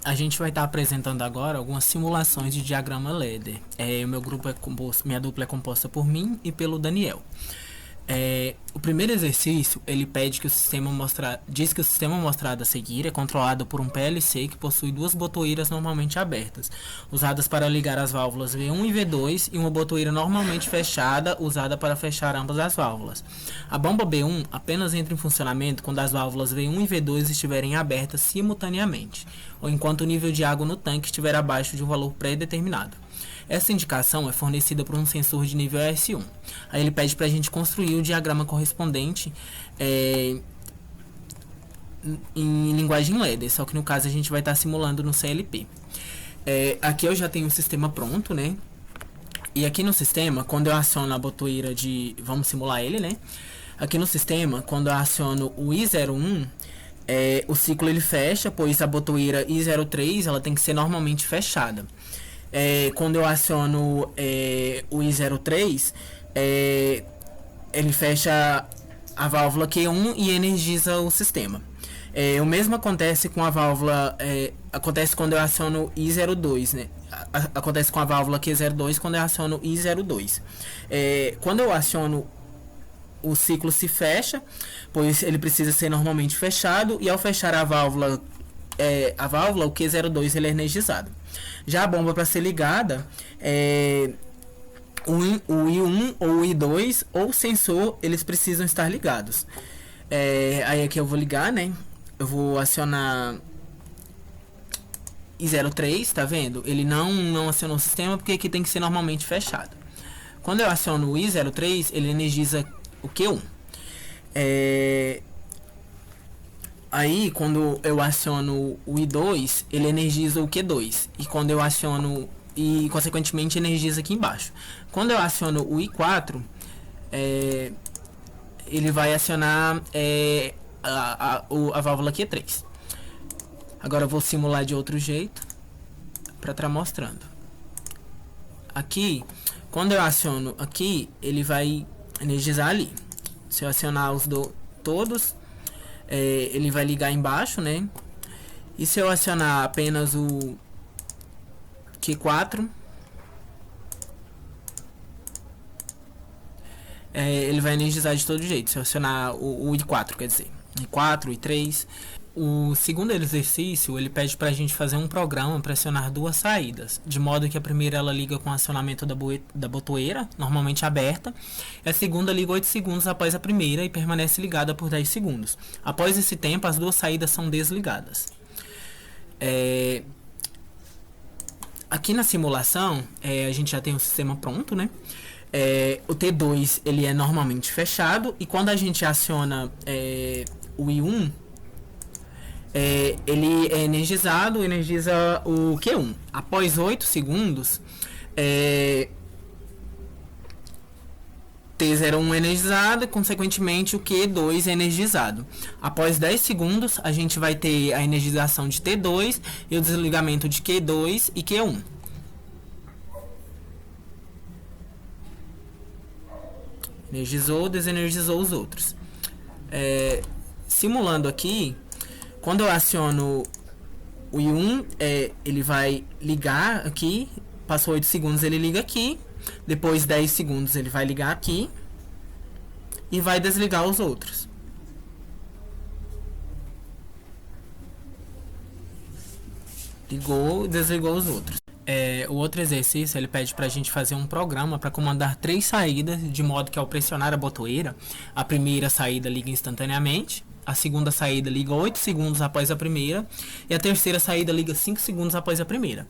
A gente vai estar apresentando agora algumas simulações de diagrama Ladder. O meu grupo é composto, minha dupla é composta por mim e pelo Daniel. O primeiro exercício, ele pede que o sistema diz que o sistema mostrado a seguir é controlado por um PLC que possui duas botoeiras normalmente abertas, usadas para ligar as válvulas V1 e V2, e uma botoeira normalmente fechada, usada para fechar ambas as válvulas. A bomba B1 apenas entra em funcionamento quando as válvulas V1 e V2 estiverem abertas simultaneamente, ou enquanto o nível de água no tanque estiver abaixo de um valor pré-determinado. Essa indicação é fornecida por um sensor de nível S1. Aí ele pede para a gente construir o diagrama correspondente em linguagem Ladder, só que no caso a gente vai estar simulando no CLP. Aqui eu já tenho o sistema pronto, né? E aqui no sistema, quando eu aciono a botoeira de... Vamos simular ele, né? Aqui no sistema, quando eu aciono o I01, o ciclo ele fecha, pois a botoeira I03 ela tem que ser normalmente fechada. Quando eu aciono o I03, ele fecha a válvula Q1 e energiza o sistema. O mesmo acontece com a válvula, acontece quando eu aciono I02, né? Acontece com a válvula Q02 quando eu aciono I02. Quando eu aciono, o ciclo se fecha, pois ele precisa ser normalmente fechado, e ao fechar a válvula, o Q02 ele é energizado. Já a bomba para ser ligada, o I1 ou o I2 ou o sensor, eles precisam estar ligados. Aí aqui eu vou ligar, né? Eu vou acionar I03, tá vendo? Ele não acionou o sistema porque aqui tem que ser normalmente fechado. Quando eu aciono o I03, ele energiza o Q1. Aí, quando eu aciono o I2, ele energiza o Q2. E quando eu aciono... E, consequentemente, energiza aqui embaixo. Quando eu aciono o I4, ele vai acionar a válvula Q3. Agora eu vou simular de outro jeito para estar mostrando. Aqui, quando eu aciono aqui, ele vai energizar ali. Se eu acionar todos... ele vai ligar embaixo, né? E se eu acionar apenas o Q4, ele vai energizar de todo jeito. Se eu acionar o I4, quer dizer, I4, I3. O segundo exercício, ele pede para a gente fazer um programa para acionar duas saídas, de modo que a primeira ela liga com o acionamento da botoeira, normalmente aberta, e a segunda liga 8 segundos após a primeira e permanece ligada por 10 segundos. Após esse tempo, as duas saídas são desligadas. Aqui na simulação, a gente já tem o sistema pronto, né? O T2 ele é normalmente fechado, e quando a gente aciona o I1, ele é energizado, energiza o Q1. Após 8 segundos, T01 é energizado e, consequentemente, o Q2 é energizado. Após 10 segundos, a gente vai ter a energização de T2 e o desligamento de Q2 e Q1. Energizou, desenergizou os outros. Simulando aqui, quando eu aciono o I1, ele vai ligar aqui, passou 8 segundos, ele liga aqui, depois 10 segundos ele vai ligar aqui e vai desligar os outros. Ligou, desligou os outros. O outro exercício, ele pede para a gente fazer um programa para comandar 3 saídas, de modo que ao pressionar a botoeira, a primeira saída liga instantaneamente, a segunda saída liga 8 segundos após a primeira, e a terceira saída liga 5 segundos após a primeira.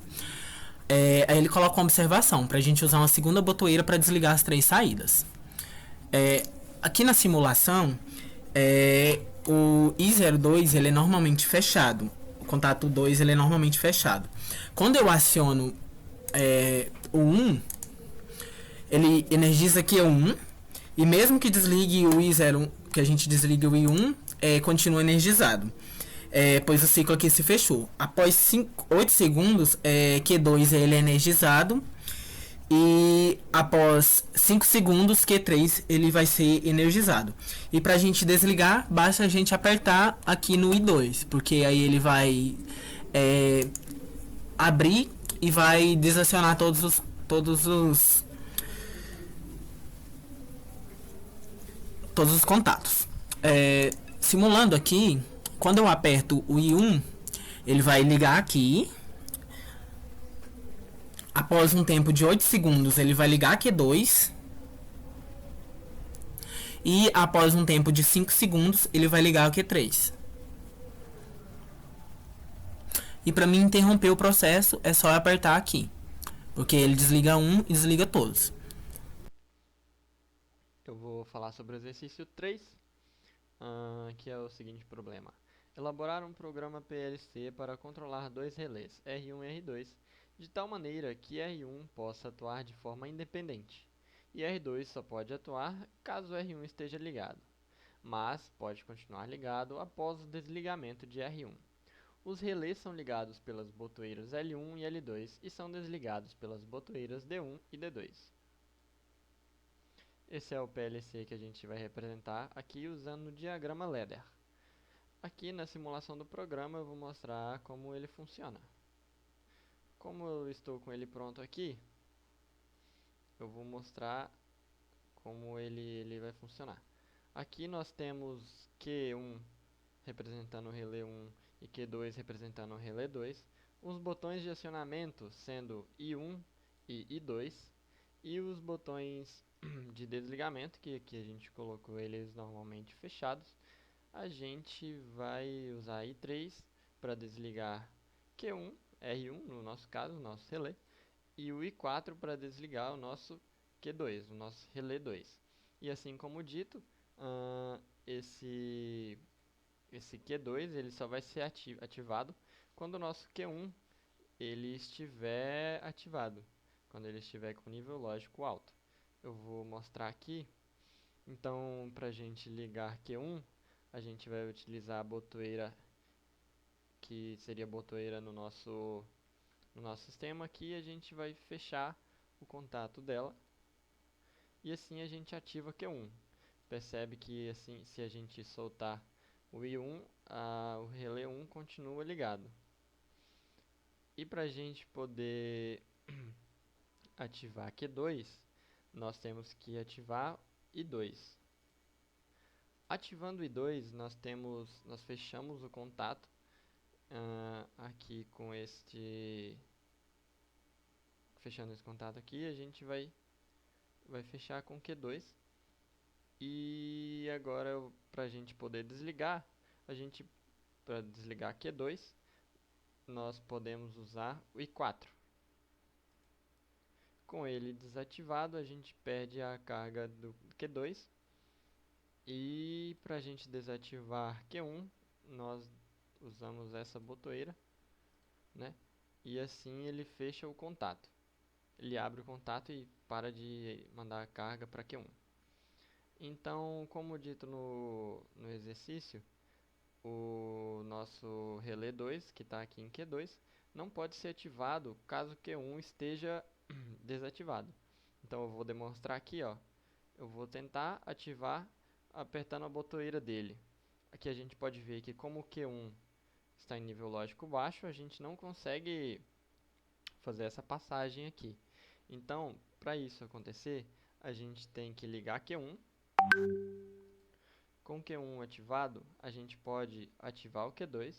Aí ele coloca uma observação para a gente usar uma segunda botoeira para desligar as 3 saídas. Aqui na simulação, o I02 ele é normalmente fechado. O contato 2 ele é normalmente fechado. Quando eu aciono o 1, ele energiza aqui o 1, e mesmo que desligue o I01, que a gente desligue o I1, continua energizado, pois o ciclo aqui se fechou. Após 8 segundos, Q2 ele é energizado, e após 5 segundos, Q3 ele vai ser energizado. E para a gente desligar, basta a gente apertar aqui no I2, porque aí ele vai é, abrir e vai desacionar todos os contatos. Simulando aqui, quando eu aperto o I1, ele vai ligar aqui. Após um tempo de 8 segundos, ele vai ligar Q2. E após um tempo de 5 segundos, ele vai ligar o Q3. E para mim interromper o processo, é só apertar aqui. Porque ele desliga um e desliga todos. Eu vou falar sobre o exercício 3, que é o seguinte problema. Elaborar um programa PLC para controlar dois relés, R1 e R2, de tal maneira que R1 possa atuar de forma independente, e R2 só pode atuar caso R1 esteja ligado, mas pode continuar ligado após o desligamento de R1. Os relés são ligados pelas botoeiras L1 e L2 e são desligados pelas botoeiras D1 e D2. Esse é o PLC que a gente vai representar aqui usando o diagrama ladder. Aqui na simulação do programa eu vou mostrar como ele funciona. Como eu estou com ele pronto aqui, eu vou mostrar como ele vai funcionar. Aqui nós temos Q1 representando o relé 1 e Q2 representando o relé 2. Os botões de acionamento sendo I1 e I2. E os botões de desligamento, que aqui a gente colocou eles normalmente fechados, a gente vai usar I3 para desligar Q1, R1 no nosso caso, o nosso relé, e o I4 para desligar o nosso Q2, o nosso relé 2. E assim como dito, esse Q2 ele só vai ser ativado quando o nosso Q1 ele estiver ativado, quando ele estiver com nível lógico alto. Eu vou mostrar aqui. Então, para a gente ligar Q1, a gente vai utilizar a botoeira, que seria a botoeira no nosso sistema aqui. A gente vai fechar o contato dela e assim a gente ativa Q1. Percebe que assim, se a gente soltar o I1, o relé 1 continua ligado. E para a gente poder ativar Q2, nós temos que ativar I2. Ativando o I2, nós fechamos o contato aqui com fechando esse contato aqui, a gente vai fechar com Q2. E agora, para a gente poder desligar, para desligar Q2, nós podemos usar o I4. Com ele desativado, a gente perde a carga do Q2. E para a gente desativar Q1, nós usamos essa botoeira, né? E assim ele fecha o contato. Ele abre o contato e para de mandar a carga para Q1. Então, como dito no exercício, o nosso relé 2, que está aqui em Q2, não pode ser ativado caso Q1 esteja desativado. Então eu vou demonstrar aqui, ó. Eu vou tentar ativar apertando a botoeira dele. Aqui a gente pode ver que como o Q1 está em nível lógico baixo, a gente não consegue fazer essa passagem aqui. Então, para isso acontecer, a gente tem que ligar Q1. Com o Q1 ativado, a gente pode ativar o Q2.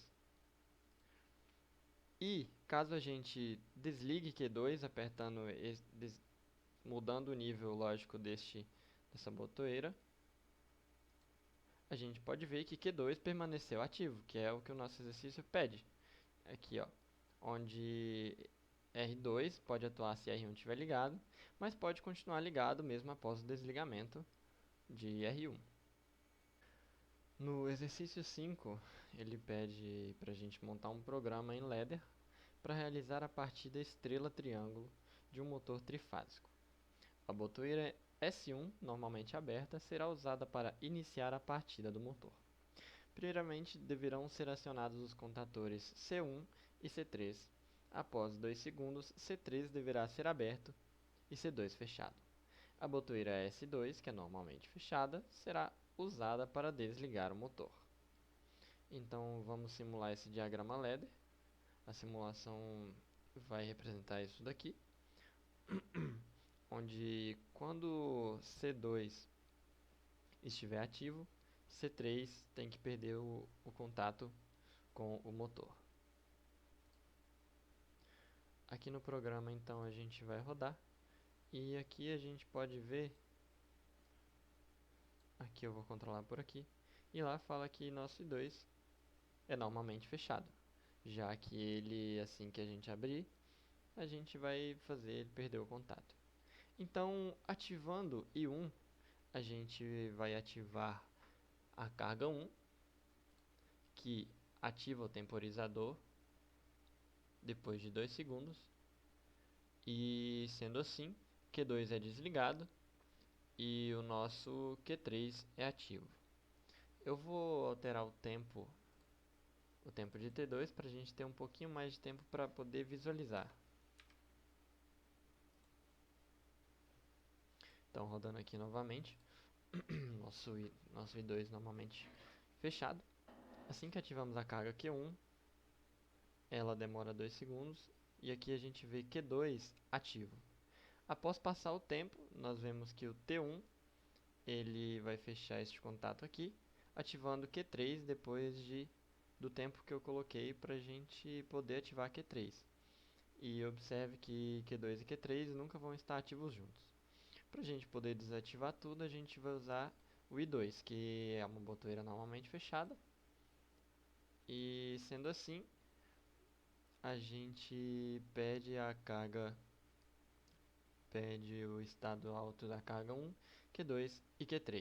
E caso a gente desligue Q2 apertando mudando o nível lógico dessa botoeira, a gente pode ver que Q2 permaneceu ativo, que é o que o nosso exercício pede. Aqui, ó, onde R2 pode atuar se R1 estiver ligado, mas pode continuar ligado mesmo após o desligamento de R1. No exercício 5, ele pede para a gente montar um programa em ladder para realizar a partida estrela-triângulo de um motor trifásico. A botoeira S1, normalmente aberta, será usada para iniciar a partida do motor. Primeiramente, deverão ser acionados os contadores C1 e C3. Após 2 segundos, C3 deverá ser aberto e C2 fechado. A botoeira S2, que é normalmente fechada, será usada para desligar o motor. Então, vamos simular esse diagrama ladder. A simulação vai representar isso daqui, onde quando C2 estiver ativo, C3 tem que perder o contato com o motor. Aqui no programa, então, a gente vai rodar. E aqui a gente pode ver, aqui eu vou controlar por aqui, e lá fala que nosso I2 é normalmente fechado, já que ele, assim que a gente abrir, a gente vai fazer ele perder o contato. Então, ativando I1, a gente vai ativar a carga 1, que ativa o temporizador depois de 2 segundos, e sendo assim, Q2 é desligado e o nosso Q3 é ativo. Eu vou alterar o tempo de T2 para a gente ter um pouquinho mais de tempo para poder visualizar. Então, rodando aqui novamente, nosso I2 normalmente fechado. Assim que ativamos a carga Q1, ela demora 2 segundos e aqui a gente vê Q2 ativo. Após passar o tempo, nós vemos que o T1 ele vai fechar este contato aqui, ativando Q3 depois do tempo que eu coloquei para a gente poder ativar Q3. E observe que Q2 e Q3 nunca vão estar ativos juntos. Para a gente poder desativar tudo, a gente vai usar o I2, que é uma botoeira normalmente fechada. E sendo assim, a gente pede o estado alto da carga 1, Q2 e Q3.